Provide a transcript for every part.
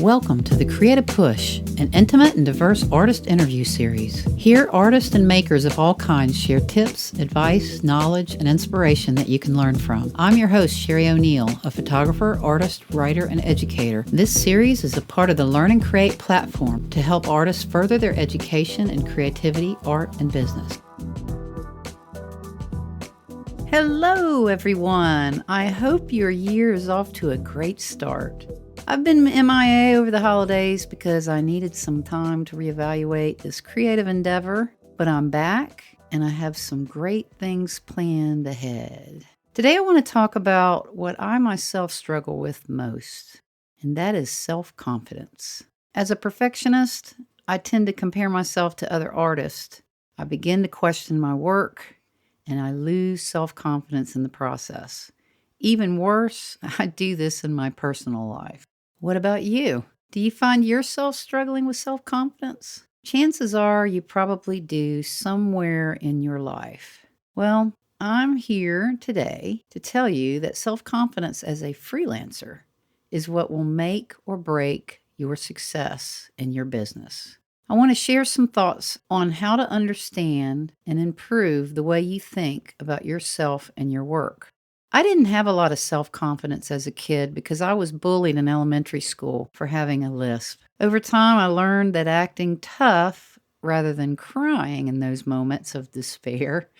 Welcome to the Creative Push, an intimate and diverse artist interview series. Here, artists and makers of all kinds share tips, advice, knowledge, and inspiration that you can learn from. I'm your host, Sherry O'Neill, a photographer, artist, writer, and educator. This series is a part of the Learn and Create platform to help artists further their education in creativity, art, and business. Hello, everyone. I hope your year is off to a great start. I've been MIA over the holidays because I needed some time to reevaluate this creative endeavor, but I'm back and I have some great things planned ahead. Today I want to talk about what I myself struggle with most, and that is self-confidence. As a perfectionist, I tend to compare myself to other artists. I begin to question my work, and I lose self-confidence in the process. Even worse, I do this in my personal life. What about you? Do you find yourself struggling with self-confidence? Chances are you probably do somewhere in your life. Well, I'm here today to tell you that self-confidence as a freelancer is what will make or break your success in your business. I want to share some thoughts on how to understand and improve the way you think about yourself and your work. I didn't have a lot of self-confidence as a kid because I was bullied in elementary school for having a lisp. Over time, I learned that acting tough rather than crying in those moments of despair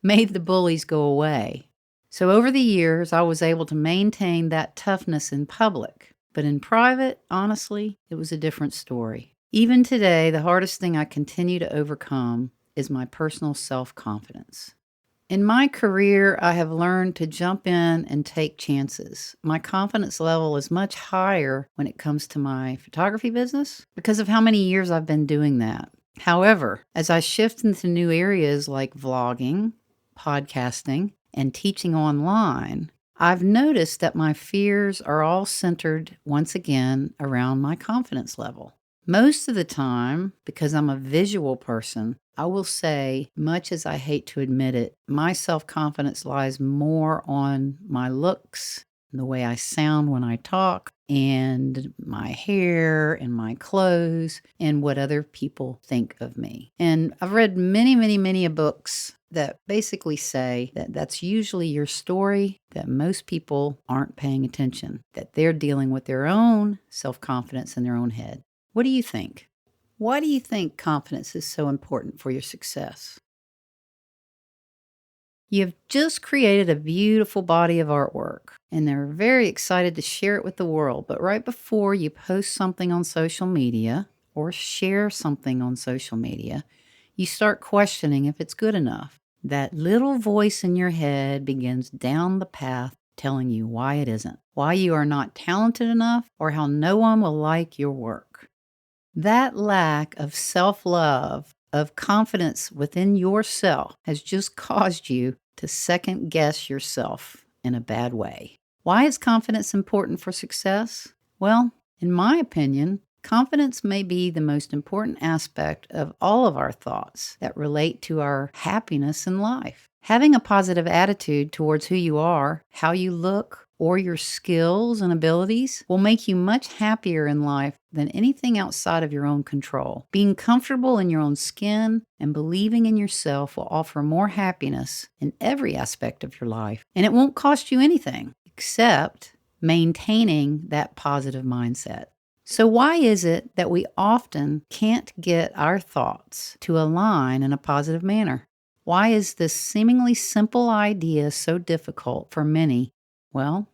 made the bullies go away. So over the years, I was able to maintain that toughness in public. But in private, honestly, it was a different story. Even today, the hardest thing I continue to overcome is my personal self-confidence. In my career, I have learned to jump in and take chances. My confidence level is much higher when it comes to my photography business because of how many years I've been doing that. However, as I shift into new areas like vlogging, podcasting, and teaching online, I've noticed that my fears are all centered once again around my confidence level. Most of the time, because I'm a visual person, I will say, much as I hate to admit it, my self-confidence lies more on my looks, the way I sound when I talk, and my hair and my clothes, and what other people think of me. And I've read many books that basically say that that's usually your story, that most people aren't paying attention, that they're dealing with their own self-confidence in their own head. What do you think? Why do you think confidence is so important for your success? You've just created a beautiful body of artwork, and they're very excited to share it with the world. But right before you post something on social media or share something on social media, you start questioning if it's good enough. That little voice in your head begins down the path telling you why it isn't, why you are not talented enough, or how no one will like your work. That lack of self-love, of confidence within yourself, has just caused you to second-guess yourself in a bad way. Why is confidence important for success? Well, in my opinion, confidence may be the most important aspect of all of our thoughts that relate to our happiness in life. Having a positive attitude towards who you are, how you look, or your skills and abilities will make you much happier in life than anything outside of your own control. Being comfortable in your own skin and believing in yourself will offer more happiness in every aspect of your life. And it won't cost you anything except maintaining that positive mindset. So why is it that we often can't get our thoughts to align in a positive manner? Why is this seemingly simple idea so difficult for many? Well,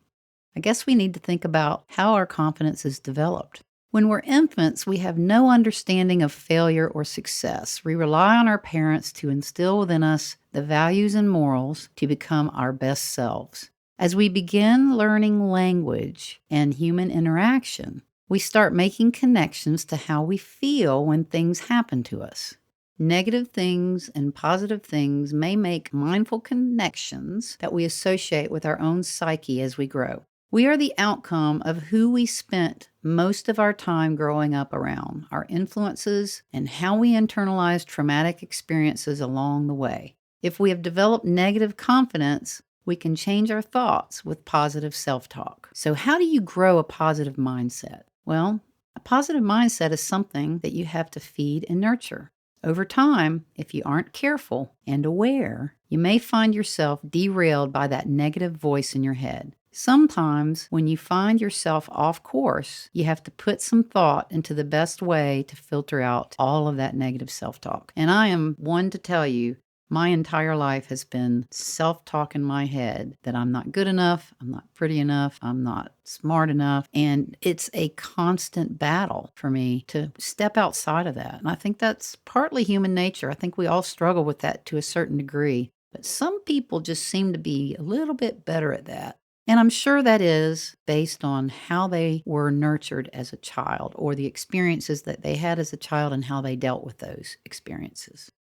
I guess we need to think about how our confidence is developed. When we're infants, we have no understanding of failure or success. We rely on our parents to instill within us the values and morals to become our best selves. As we begin learning language and human interaction, we start making connections to how we feel when things happen to us. Negative things and positive things may make mindful connections that we associate with our own psyche as we grow. We are the outcome of who we spent most of our time growing up around, our influences, and how we internalize traumatic experiences along the way. If we have developed negative confidence, we can change our thoughts with positive self-talk. So how do you grow a positive mindset? Well, A positive mindset is something that you have to feed and nurture. Over time, if you aren't careful and aware, you may find yourself derailed by that negative voice in your head. Sometimes, when you find yourself off course, you have to put some thought into the best way to filter out all of that negative self talk. And I am one to tell you, my entire life has been self talk in my head that I'm not good enough, I'm not pretty enough, I'm not smart enough. And it's a constant battle for me to step outside of that. And I think that's partly human nature. I think we all struggle with that to a certain degree. But some people just seem to be a little bit better at that. And I'm sure that is based on how they were nurtured as a child or the experiences that they had as a child and how they dealt with those experiences.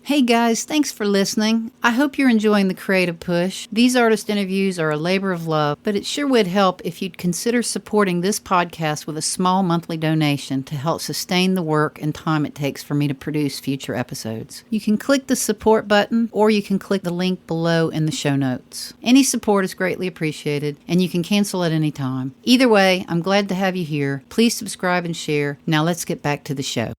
Hey guys, thanks for listening. I hope you're enjoying the Creative Push. These artist interviews are a labor of love, but it sure would help if you'd consider supporting this podcast with a small monthly donation to help sustain the work and time it takes for me to produce future episodes. You can click the support button or you can click the link below in the show notes. Any support is greatly appreciated and you can cancel at any time. Either way, I'm glad to have you here. Please subscribe and share. Now let's get back to the show.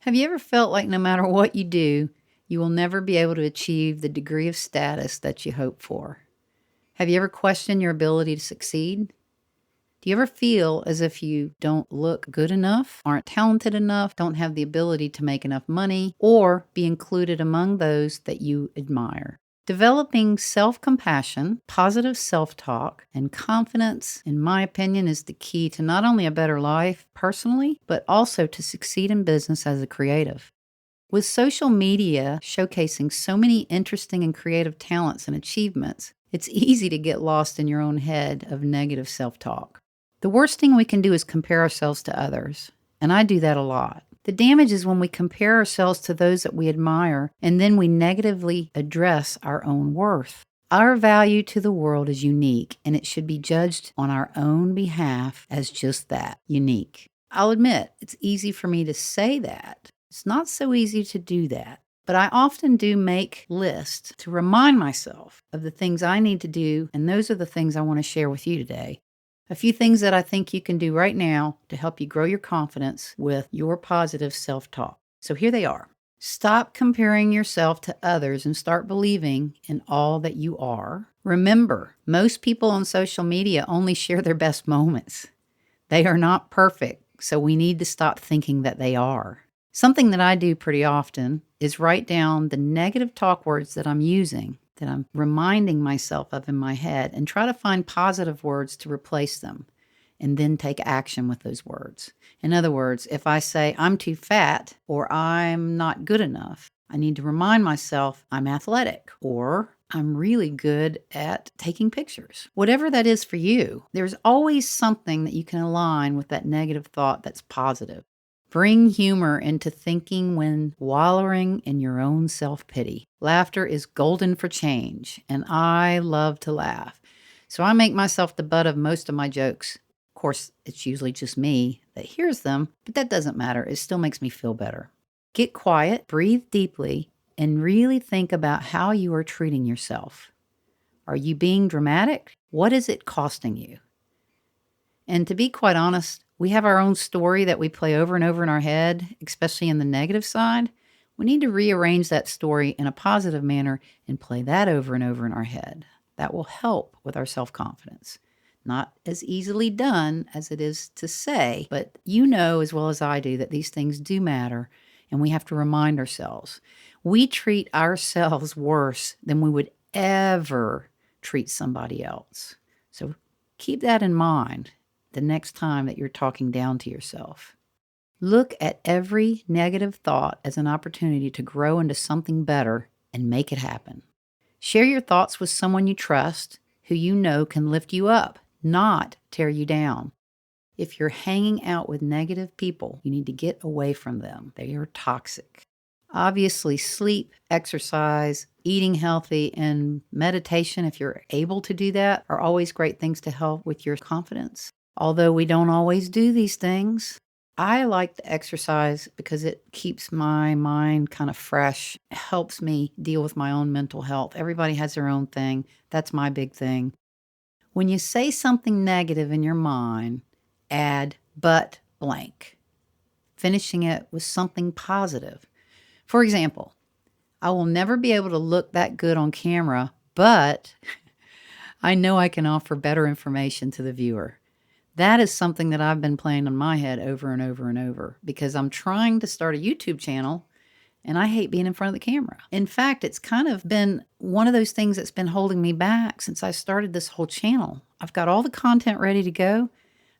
Have you ever felt like no matter what you do, you will never be able to achieve the degree of status that you hope for? Have you ever questioned your ability to succeed? Do you ever feel as if you don't look good enough, aren't talented enough, don't have the ability to make enough money, or be included among those that you admire? Developing self-compassion, positive self-talk, and confidence, in my opinion, is the key to not only a better life personally, but also to succeed in business as a creative. With social media showcasing so many interesting and creative talents and achievements, it's easy to get lost in your own head of negative self-talk. The worst thing we can do is compare ourselves to others, and I do that a lot. The damage is when we compare ourselves to those that we admire, and then we negatively address our own worth. Our value to the world is unique, and it should be judged on our own behalf as just that, unique. I'll admit, it's easy for me to say that. It's not so easy to do that. But I often do make lists to remind myself of the things I need to do, and those are the things I want to share with you today. A few things that I think you can do right now to help you grow your confidence with your positive self-talk. So here they are. Stop comparing yourself to others and start believing in all that you are. Remember, most people on social media only share their best moments. They are not perfect, so we need to stop thinking that they are. Something that I do pretty often is write down the negative talk words that I'm using, that I'm reminding myself of in my head, and try to find positive words to replace them, and then take action with those words. In other words, if I say I'm too fat or I'm not good enough, I need to remind myself I'm athletic or I'm really good at taking pictures. Whatever that is for you, there's always something that you can align with that negative thought that's positive. Bring humor into thinking when wallowing in your own self-pity. Laughter is golden for change, and I love to laugh. So I make myself the butt of most of my jokes. Of course, it's usually just me that hears them, but that doesn't matter. It still makes me feel better. Get quiet, breathe deeply, and really think about how you are treating yourself. Are you being dramatic? What is it costing you? And to be quite honest, we have our own story that we play over and over in our head, especially in the negative side. We need to rearrange that story in a positive manner and play that over and over in our head. That will help with our self-confidence. Not as easily done as it is to say, but you know as well as I do that these things do matter, and we have to remind ourselves. We treat ourselves worse than we would ever treat somebody else. So keep that in mind the next time that you're talking down to yourself. Look at every negative thought as an opportunity to grow into something better and make it happen. Share your thoughts with someone you trust who you know can lift you up, not tear you down. If you're hanging out with negative people, you need to get away from them. They are toxic. Obviously, sleep, exercise, eating healthy, and meditation, if you're able to do that, are always great things to help with your confidence. Although we don't always do these things, I like the exercise because it keeps my mind kind of fresh, helps me deal with my own mental health. Everybody has their own thing. That's my big thing. When you say something negative in your mind, add but blank, finishing it with something positive. For example, I will never be able to look that good on camera, but I know I can offer better information to the viewer. That is something that I've been playing in my head over and over and over because I'm trying to start a YouTube channel and I hate being in front of the camera. In fact, it's kind of been one of those things that's been holding me back since I started this whole channel. I've got all the content ready to go.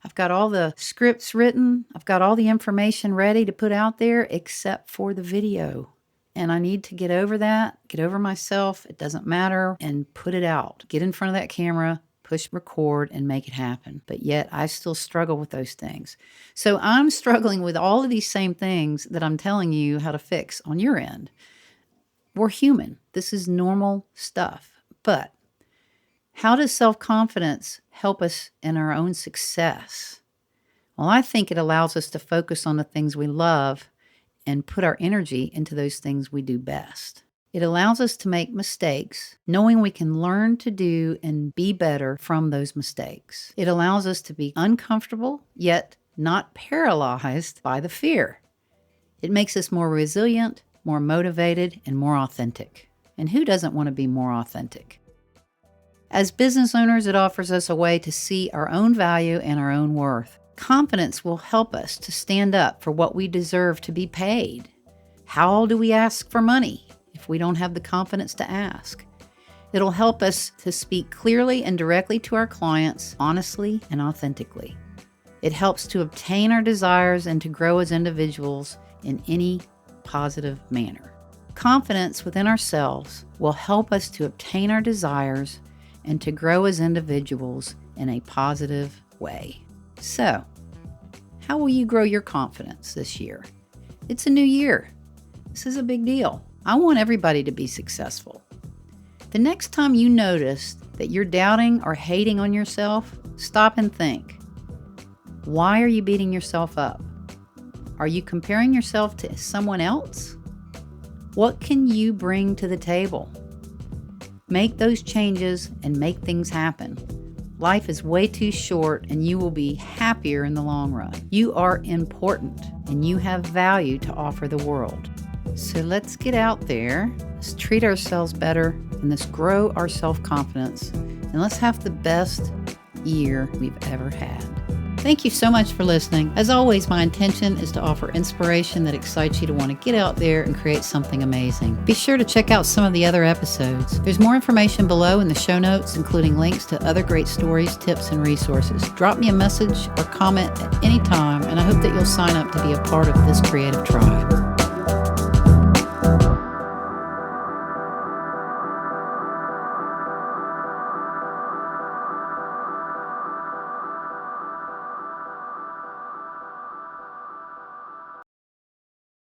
I've got all the scripts written. I've got all the information ready to put out there except for the video. And I need to get over that, get over myself. It doesn't matter, and put it out. Get in front of that camera, push record, and make it happen. But yet I still struggle with those things. So I'm struggling with all of these same things that I'm telling you how to fix on your end. We're human. This is normal stuff. But how does self-confidence help us in our own success? Well, I think it allows us to focus on the things we love and put our energy into those things we do best. It allows us to make mistakes, knowing we can learn to do and be better from those mistakes. It allows us to be uncomfortable, yet not paralyzed by the fear. It makes us more resilient, more motivated, and more authentic. And who doesn't want to be more authentic? As business owners, it offers us a way to see our own value and our own worth. Confidence will help us to stand up for what we deserve to be paid. How do we ask for money if we don't have the confidence to ask? It'll help us to speak clearly and directly to our clients, honestly and authentically. It helps to obtain our desires and to grow as individuals in any positive manner. Confidence within ourselves will help us to obtain our desires and to grow as individuals in a positive way. So, how will you grow your confidence this year? It's a new year. This is a big deal. I want everybody to be successful. The next time you notice that you're doubting or hating on yourself, stop and think. Why are you beating yourself up? Are you comparing yourself to someone else? What can you bring to the table? Make those changes and make things happen. Life is way too short and you will be happier in the long run. You are important and you have value to offer the world. So let's get out there, let's treat ourselves better, and let's grow our self-confidence, and let's have the best year we've ever had. Thank you so much for listening. As always, my intention is to offer inspiration that excites you to want to get out there and create something amazing. Be sure to check out some of the other episodes. There's more information below in the show notes, including links to other great stories, tips, and resources. Drop me a message or comment at any time, and I hope that you'll sign up to be a part of this creative tribe.